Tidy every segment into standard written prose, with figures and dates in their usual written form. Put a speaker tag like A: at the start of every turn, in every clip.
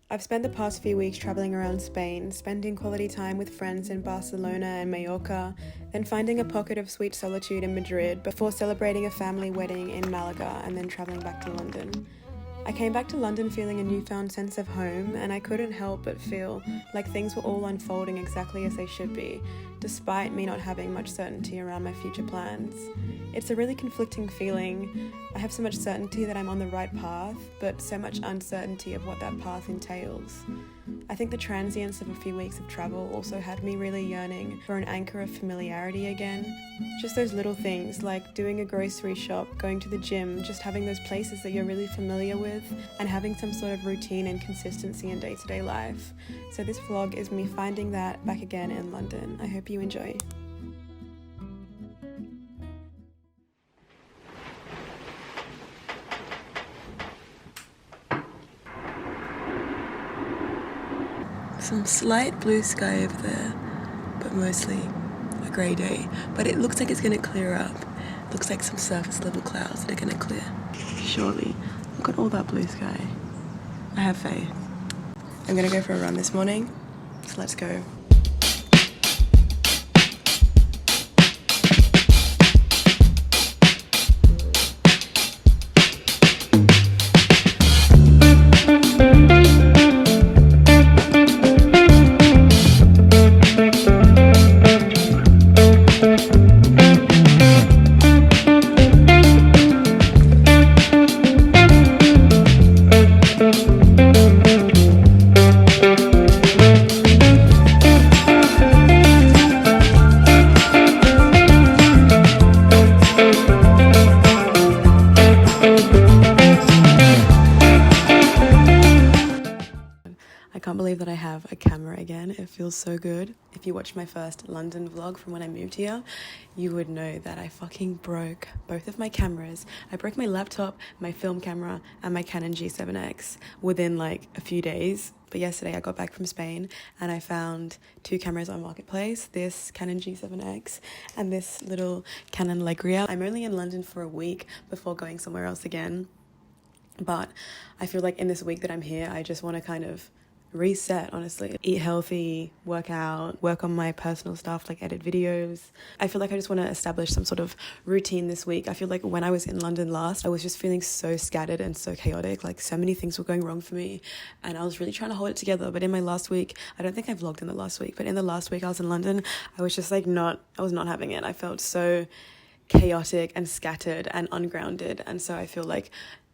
A: I've spent the past few weeks traveling around Spain, spending quality time with friends in Barcelona and Mallorca, then finding a pocket of sweet solitude in Madrid before celebrating a family wedding in Malaga and then traveling back to London. I came back to London feeling a newfound sense of home, and I couldn't help but feel like things were all unfolding exactly as they should be, despite me not having much certainty around my future plans. It's a really conflicting feeling. I have so much certainty that I'm on the right path, but so much uncertainty of what that path entails. I think the transience of a few weeks of travel also had me really yearning for an anchor of familiarity again. Just those little things like doing a grocery shop, going to the gym, just having those places that you're really familiar with and having some sort of routine and consistency in day-to-day life. So this vlog is me finding that back again in London. I hope you enjoy. Some slight blue sky over there, but mostly a grey day. But it looks like it's gonna clear up. Looks like some surface level clouds that are gonna clear. Surely. Look at all that blue sky. I have faith. I'm gonna go for a run this morning, so let's go. I can't believe that I have a camera again. It feels so good. If you watched my first London vlog from when I moved here, you would know that I fucking broke both of my cameras. I broke my laptop, my film camera, and my Canon G7X within like a few days. But yesterday I got back from Spain and I found two cameras on Marketplace, this Canon G7X and this little Canon Legria. I'm only in London for a week before going somewhere else again. But I feel like in this week that I'm here, I just want to kind of reset, honestly. Eat healthy, work out, work on my personal stuff, like edit videos. I feel like I just want to establish some sort of routine this week. I feel like when I was in London last, I was just feeling so scattered and so chaotic. Like so many things were going wrong for me and I was really trying to hold it together. But in my last week, I don't think I vlogged in the last week, but in the last week I was in London, I was just like I was not having it. I felt so chaotic and scattered and ungrounded. And so I feel like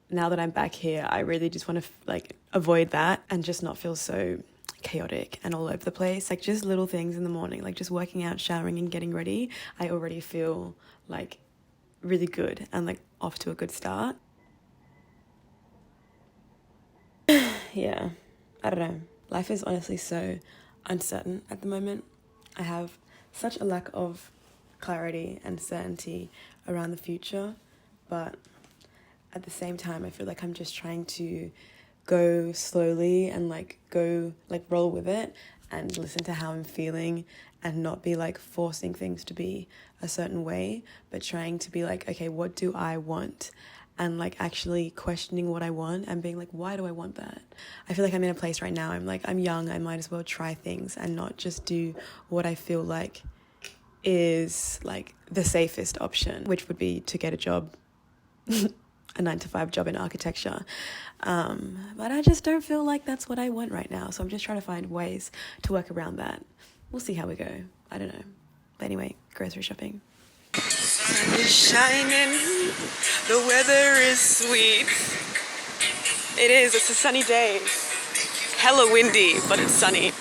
A: now that I'm back here, I really just want to like avoid that and just not feel so chaotic and all over the place. Like just little things in the morning, like just working out, showering and getting ready. I already feel like really good and like off to a good start. Yeah, I don't know. Life is honestly so uncertain at the moment. I have such a lack of clarity and certainty around the future, but at the same time, I feel like I'm just trying to go slowly and roll with it and listen to how I'm feeling and not be like forcing things to be a certain way, but trying to be like, okay, what do I want? And like actually questioning what I want and being like, why do I want that? I feel like I'm in a place right now, I'm young, I might as well try things and not just do what I feel like is like the safest option, which would be to get a job. A 9-to-5 job in architecture. But I just don't feel like that's what I want right now. So I'm just trying to find ways to work around that. We'll see how we go. I don't know. But anyway, grocery shopping. Sun is shining. The weather is sweet. It is. It's a sunny day. Hella windy, but it's sunny.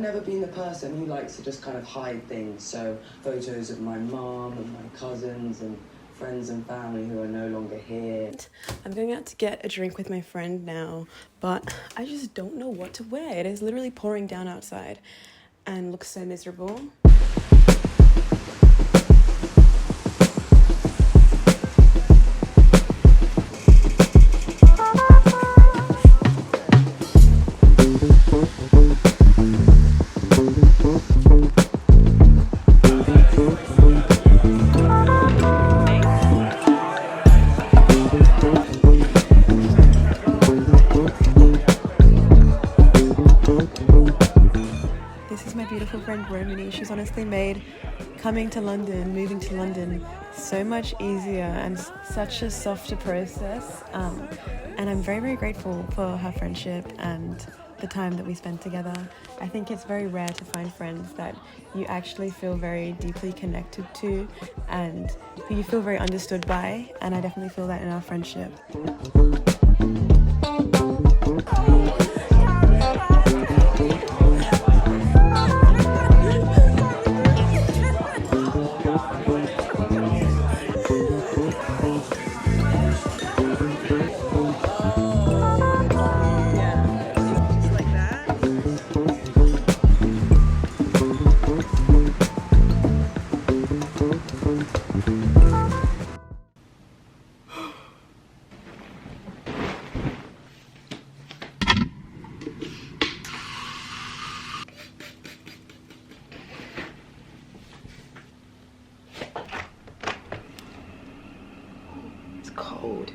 B: never been the person who likes to just kind of hide things. So photos of my mom and my cousins and friends and family who are no longer here.
A: I'm going out to get a drink with my friend now, but I just don't know what to wear. It is literally pouring down outside and looks so miserable. This is my beautiful friend Romany. She's honestly made coming to London, moving to London, so much easier and such a softer process. And I'm very, very grateful for her friendship and the time that we spent together. I think it's very rare to find friends that you actually feel very deeply connected to and who you feel very understood by, and I definitely feel that in our friendship. Cold.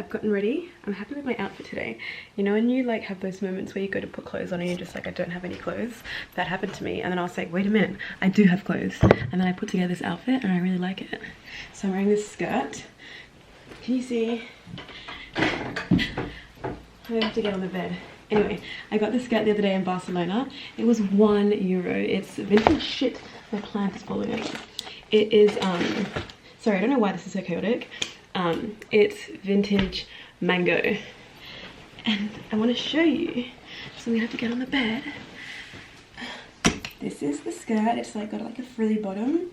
A: Gotten ready. I'm happy with my outfit today. You know when you like have those moments where you go to put clothes on and you're just like, I don't have any clothes? That happened to me, and then I was like, wait a minute, I do have clothes. And then I put together this outfit and I really like it. So I'm wearing this skirt. Can you see? I have to get on the bed. Anyway, I got this skirt the other day in Barcelona. It was €1. It's vintage shit. My plant is falling over. It is sorry, I don't know why this is so chaotic. It's vintage mango, and I want to show you, so we have to get on the bed. This is the skirt. It's like got like a frilly bottom,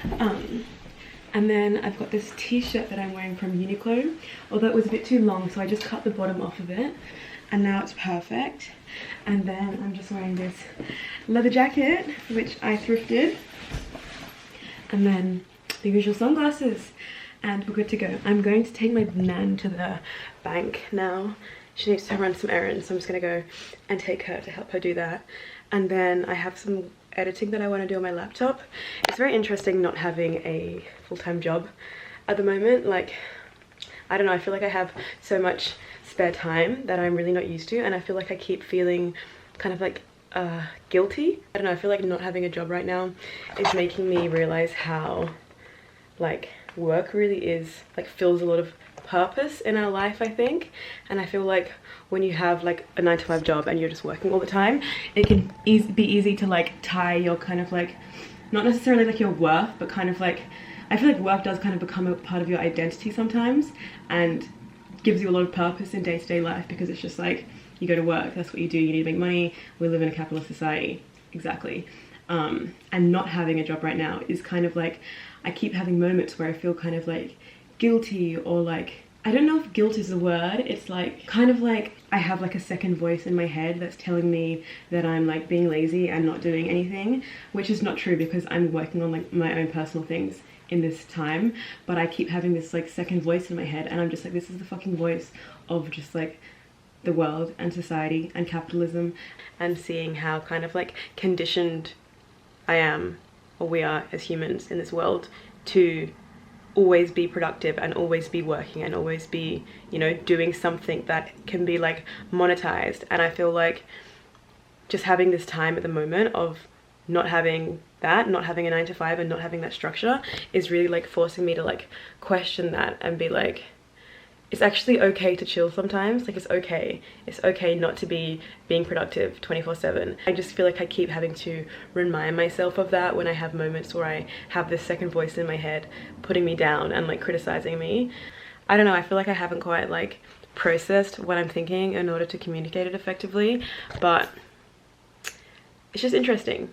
A: and then I've got this t-shirt that I'm wearing from Uniqlo, although it was a bit too long, so I just cut the bottom off of it, and now it's perfect. And then I'm just wearing this leather jacket, which I thrifted, and then the usual sunglasses. And we're good to go. I'm going to take my nan to the bank now. She needs to run some errands, so I'm just gonna go and take her to help her do that. And then I have some editing that I want to do on my laptop. It's very interesting not having a full-time job at the moment. Like, I don't know, I feel like I have so much spare time that I'm really not used to, and I feel like I keep feeling kind of like guilty. I don't know, I feel like not having a job right now is making me realize how like work really is like fills a lot of purpose in our life, I think. And I feel like when you have like a 9-to-5 job and you're just working all the time, it can be easy to like tie your kind of like, not necessarily like your worth, but kind of like I feel like work does kind of become a part of your identity sometimes and gives you a lot of purpose in day-to-day life, because it's just like, you go to work, that's what you do, you need to make money, we live in a capitalist society. Exactly. And not having a job right now is kind of like, I keep having moments where I feel kind of like guilty, or like, I don't know if guilt is a word, it's like kind of like I have like a second voice in my head that's telling me that I'm like being lazy and not doing anything, which is not true because I'm working on like my own personal things in this time. But I keep having this like second voice in my head, and I'm just like, this is the fucking voice of just like the world and society and capitalism, and seeing how kind of like conditioned I am, or we are as humans in this world, to always be productive and always be working and always be, you know, doing something that can be like monetized. And I feel like just having this time at the moment of not having that, not having a 9-to-5 and not having that structure is really like forcing me to like question that and be like, it's actually okay to chill sometimes. Like, it's okay not to be being productive 24/7. I just feel like I keep having to remind myself of that when I have moments where I have this second voice in my head putting me down and like criticizing me. I don't know, I feel like I haven't quite like processed what I'm thinking in order to communicate it effectively, but it's just interesting.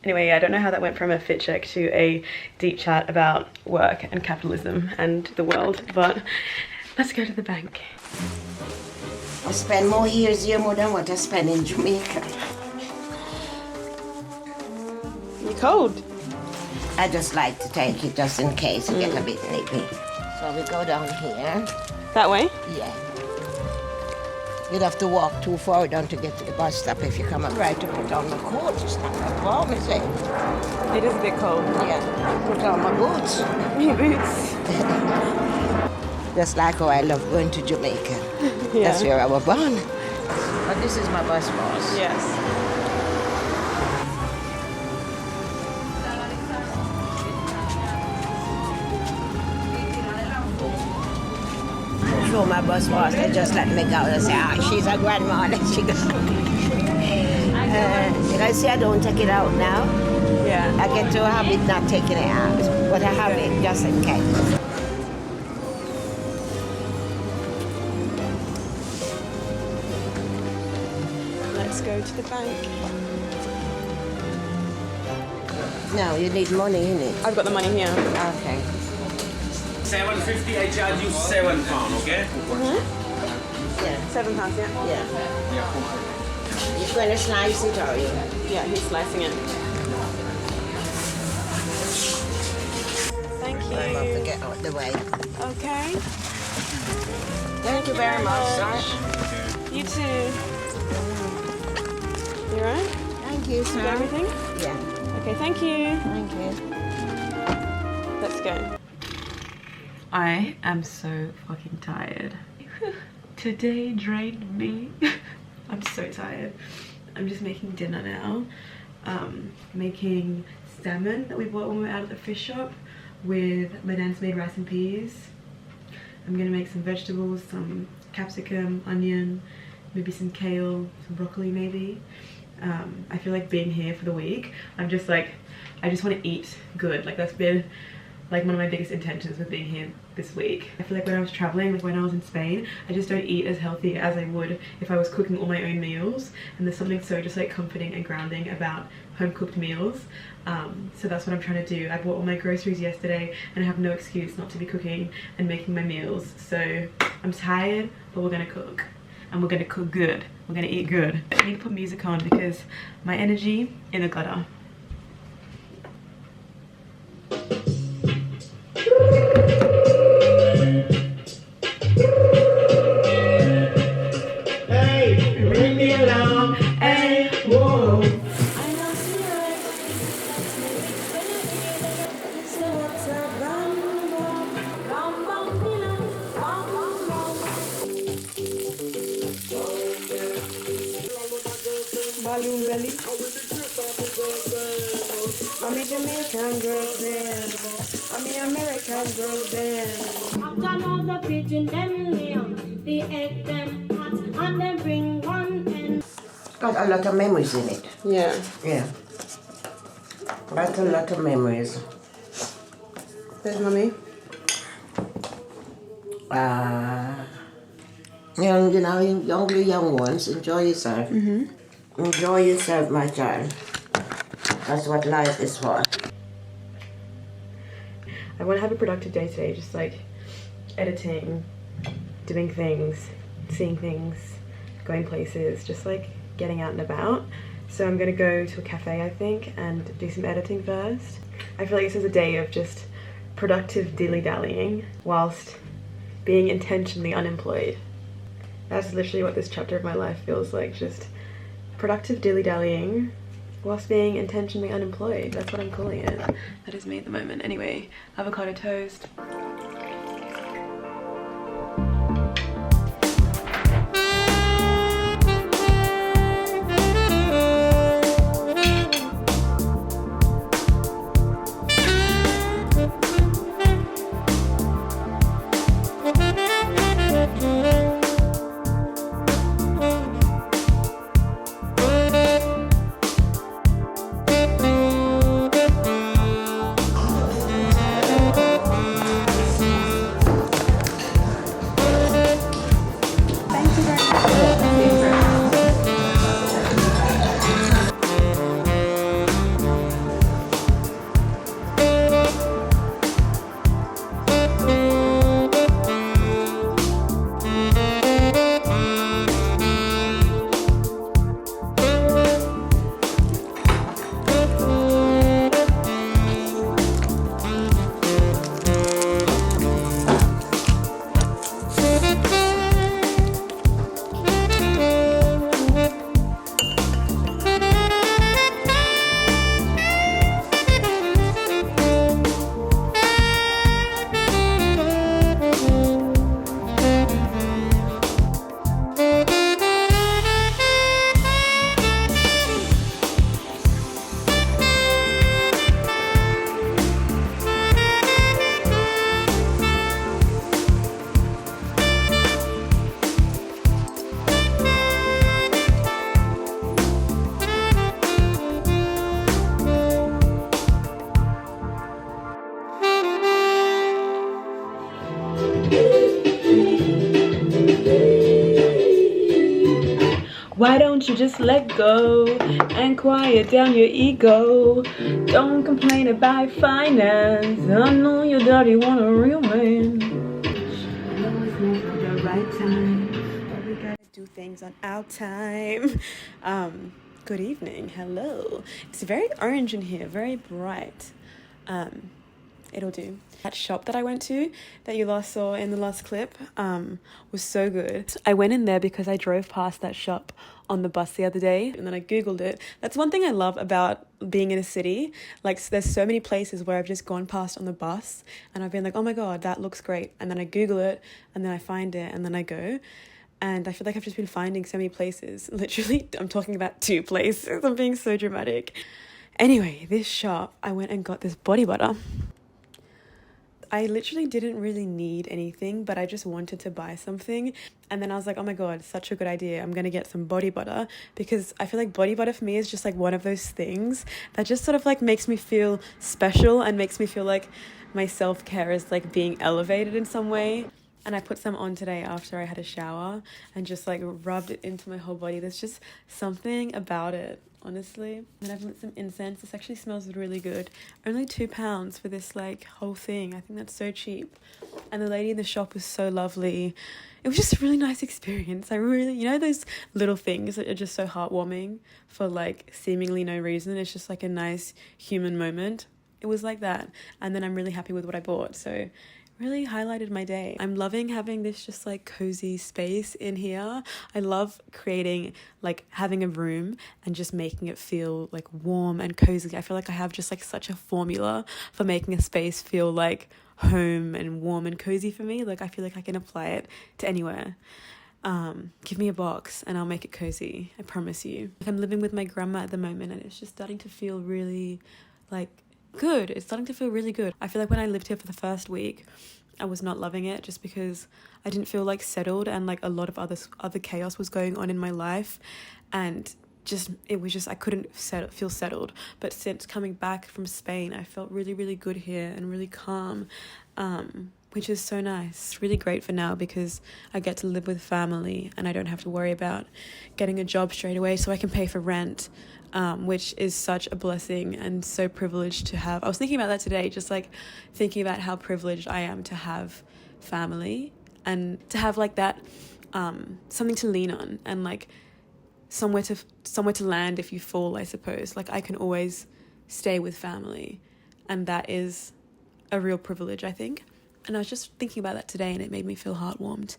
A: Anyway, I don't know how that went from a fit check to a deep chat about work and capitalism and the world, but let's go to the bank.
C: I spend more years here more than what I spend in Jamaica.
A: You cold?
C: I just like to take it just in case it get a bit nippy. So we go down here.
A: That way?
C: Yeah. You'd have to walk too far down to get to the bus stop if you come up right to put on my coat. It's not that warm, is it?
A: It is a bit cold.
C: Yeah. Put on my boots.
A: Your boots.
C: Just like how I love going to Jamaica.
A: Yeah.
C: That's where I was born. But this is my bus boss.
A: Yes.
C: Show my bus boss, they just let me go. They say, she's a grandma, let she go. You guys see, I don't take it out now.
A: Yeah.
C: I get to a habit not taking it out, but I have it just in case.
A: Let's go to the bank.
C: No, you need money, innit?
A: I've got the money here.
C: Okay.
D: £7.50, I charge you £7, okay?
C: Yeah.
A: £7, yeah?
C: Yeah. You're going to slice it, are you?
A: Yeah, he's slicing it. Thank you.
C: I'm about to get out the way.
A: Okay.
C: Thank you very much, sir.
A: You too. You alright?
C: Thank you, sir.
A: You got everything?
C: Yeah.
A: Okay, thank you.
C: Thank you.
A: Let's go. I am so fucking tired. Today drained me. I'm so tired. I'm just making dinner now. Making salmon that we bought when we were out at the fish shop with my nan's made rice and peas. I'm gonna make some vegetables, some capsicum, onion, maybe some kale, some broccoli maybe. I feel like being here for the week, I'm just like, I just want to eat good. Like, that's been like one of my biggest intentions with being here this week. I feel like when I was traveling, like when I was in Spain, I just don't eat as healthy as I would if I was cooking all my own meals. And there's something so just like comforting and grounding about home cooked meals. So that's what I'm trying to do. I bought all my groceries yesterday and I have no excuse not to be cooking and making my meals. So I'm tired, but we're gonna cook. And we're gonna cook good. We're gonna eat good. I need to put music on because my energy in the gutter. Hey, bring me along. Hey, whoa. Balloon belly. I'm a Jamaican girl then. I'm an American girl then.
E: I've done all the pigeon them live, the egg them hot, and them bring one and
C: Got a lot of memories in it.
A: Yeah.
C: Yeah. Got a lot of memories.
A: There's Mummy.
C: Young ones, enjoy yourself. Enjoy yourself, my child. That's what life is for.
A: I want to have a productive day today, just like editing, doing things, seeing things, going places, just like getting out and about. So I'm gonna go to a cafe, I think, and do some editing first. I feel like this is a day of just productive dilly-dallying whilst being intentionally unemployed. That's literally what this chapter of my life feels like, just productive dilly-dallying whilst being intentionally unemployed. That's what I'm calling it. That is me at the moment. Anyway, avocado toast. Why don't you just let go and quiet down your ego? Don't complain about finance. I know your daddy want a real man. No, it's never the right time, but we gotta do things on our time. Good evening. Hello. It's very orange in here, very bright. It'll do. That shop that I went to that you last saw in the last clip was so good. I went in there because I drove past that shop on the bus the other day and then I googled it. That's one thing I love about being in a city. Like, there's so many places where I've just gone past on the bus and I've been like, oh my god, that looks great, and then I Google it and then I find it and then I go. And I feel like I've just been finding so many places. Literally, I'm talking about 2 places. I'm being so dramatic. Anyway, this shop, I went and got this body butter. I literally didn't really need anything, but I just wanted to buy something. And then I was like, oh my god, such a good idea. I'm going to get some body butter, because I feel like body butter for me is just like one of those things that just sort of like makes me feel special and makes me feel like my self-care is like being elevated in some way. And I put some on today after I had a shower and just like rubbed it into my whole body. There's just something about it, honestly. And I've lit some incense. This actually smells really good. Only £2 for this like whole thing. I think that's so cheap. And the lady in the shop was so lovely. It was just a really nice experience. I really, you know, those little things that are just so heartwarming for like seemingly no reason. It's just like a nice human moment. It was like that. And then I'm really happy with what I bought. So really highlighted my day. I'm loving having this just like cozy space in here. I love creating, like having a room and just making it feel like warm and cozy. I feel like I have just like such a formula for making a space feel like home and warm and cozy for me. Like I feel like I can apply it to anywhere. Give me a box and I'll make it cozy. I promise you. Like, I'm living with my grandma at the moment and it's just starting to feel really like good. It's starting to feel really good. I feel like when I lived here for the first week, I was not loving it just because I didn't feel like settled, and like a lot of other chaos was going on in my life, and I couldn't feel settled. But since coming back from Spain, I felt really, really good here and really calm, which is so nice. Really great for now because I get to live with family and I don't have to worry about getting a job straight away so I can pay for rent, which is such a blessing and so privileged to have. I was thinking about that today, just like thinking about how privileged I am to have family and to have like that, something to lean on and like somewhere to land if you fall, I suppose. Like I can always stay with family, and that is a real privilege, I think. And I was just thinking about that today and it made me feel heartwarmed.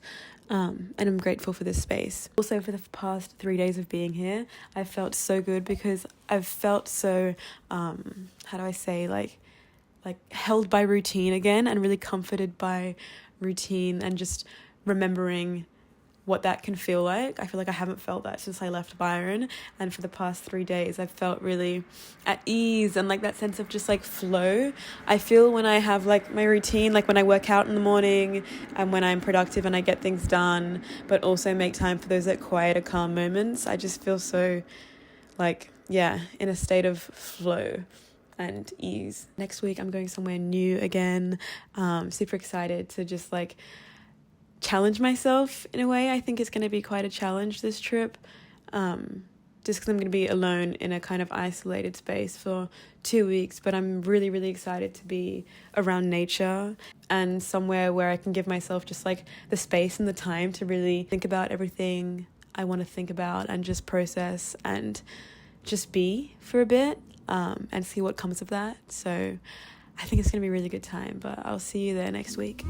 A: And I'm grateful for this space. Also, for the past 3 days of being here, I felt so good because I've felt so, like held by routine again and really comforted by routine and just remembering what that can feel like. I feel like I haven't felt that since I left Byron, and for the past 3 days I've felt really at ease and like that sense of just like flow. I feel when I have like my routine, like when I work out in the morning and when I'm productive and I get things done, but also make time for those like quieter, calm moments, I just feel so like, yeah, in a state of flow and ease. Next week I'm going somewhere new again. Super excited to just like challenge myself in a way. I think it's going to be quite a challenge this trip, just because I'm going to be alone in a kind of isolated space for 2 weeks, but I'm really, really excited to be around nature and somewhere where I can give myself just like the space and the time to really think about everything I want to think about and just process and just be for a bit, and see what comes of that. So I think it's going to be a really good time, but I'll see you there next week.